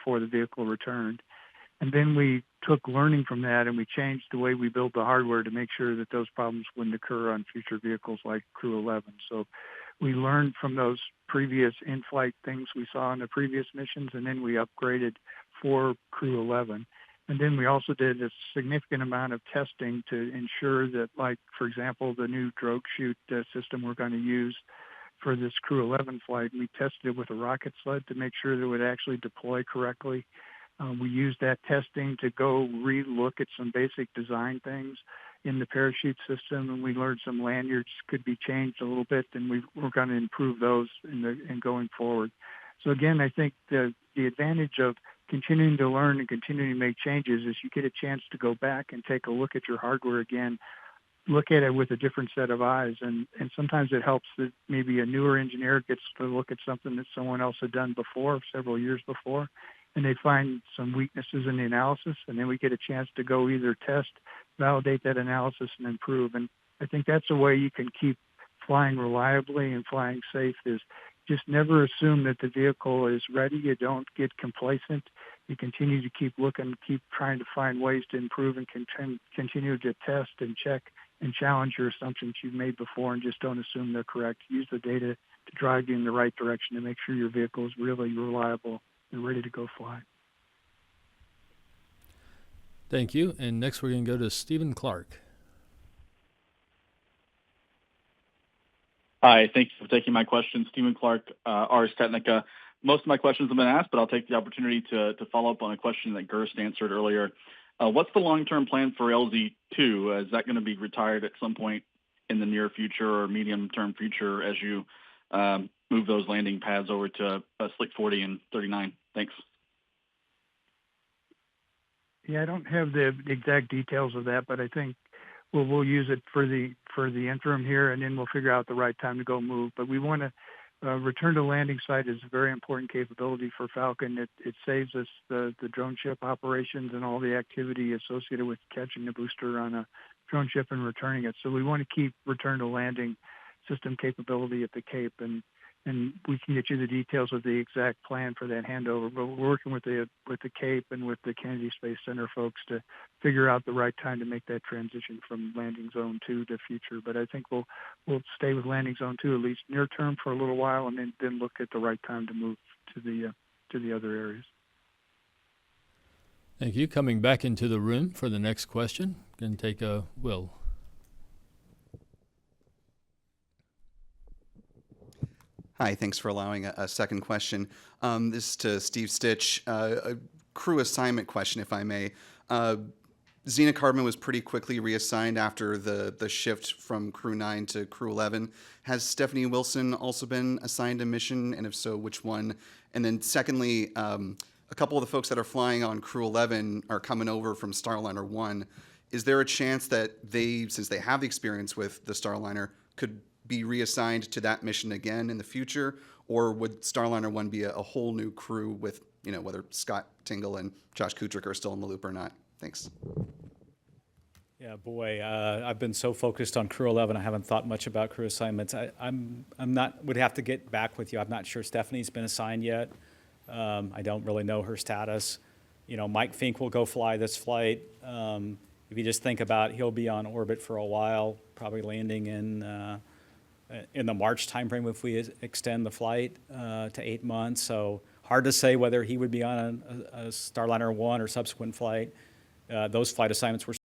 before the vehicle returned. And then we took learning from that and we changed the way we built the hardware to make sure that those problems wouldn't occur on future vehicles like Crew 11. So we learned from those previous in-flight things we saw in the previous missions, and then we upgraded for Crew 11. And then we also did a significant amount of testing to ensure that, like, for example, the new drogue chute system we're going to use for this Crew 11 flight, we tested it with a rocket sled to make sure that it would actually deploy correctly. We used that testing to go re-look at some basic design things in the parachute system, and we learned some lanyards could be changed a little bit, and we're going to improve those in going forward. So again, I think the advantage of continuing to learn and continuing to make changes is you get a chance to go back and take a look at your hardware again, look at it with a different set of eyes, and sometimes it helps that maybe a newer engineer gets to look at something that someone else had done before, several years before, and they find some weaknesses in the analysis, and then we get a chance to go either test, validate that analysis, and improve. And I think that's a way you can keep flying reliably and flying safe, is just never assume that the vehicle is ready. You don't get complacent. You continue to keep looking, keep trying to find ways to improve, and continue to test and check and challenge your assumptions you've made before, and just don't assume they're correct. Use the data to drive you in the right direction to make sure your vehicle is really reliable and ready to go fly. Thank you. And next we're going to go to Stephen Clark. Hi, thanks for taking my question. Stephen Clark, Ars Technica. Most of my questions have been asked, but I'll take the opportunity to follow up on a question that Gerst answered earlier. What's the long-term plan for LZ2? Is that going to be retired at some point in the near future or medium-term future as you move those landing pads over to Slick 40 and 39? Thanks. Yeah, I don't have the exact details of that, but I think we'll use it for the interim here, and then we'll figure out the right time to go move. But we want to return to landing site is a very important capability for Falcon. It saves us the drone ship operations and all the activity associated with catching the booster on a drone ship and returning it. So we want to keep return to landing system capability at the Cape, and we can get you the details of the exact plan for that handover. But we're working with the Cape and with the Kennedy Space Center folks to figure out the right time to make that transition from landing zone 2 to future. But I think we'll stay with landing zone 2 at least near term for a little while, and then look at the right time to move to the other areas. Thank you. Coming back into the room for the next question, going to take Will. Hi, thanks for allowing a second question. This is to Steve Stitch. A crew assignment question, if I may. Zena Cardman was pretty quickly reassigned after the shift from Crew 9 to Crew 11. Has Stephanie Wilson also been assigned a mission, and if so, which one? And then secondly, a couple of the folks that are flying on Crew 11 are coming over from Starliner 1. Is there a chance that they, since they have the experience with the Starliner, could be reassigned to that mission again in the future, or would Starliner 1 be a whole new crew with, whether Scott Tingle and Josh Kutrick are still in the loop or not? Thanks. Yeah, boy, I've been so focused on Crew 11, I haven't thought much about crew assignments. Would have to get back with you. I'm not sure Stephanie's been assigned yet. I don't really know her status. Mike Fink will go fly this flight. If you just think about, he'll be on orbit for a while, probably landing in the March timeframe if we extend the flight to 8 months. So hard to say whether he would be on a Starliner 1 or subsequent flight. Those flight assignments were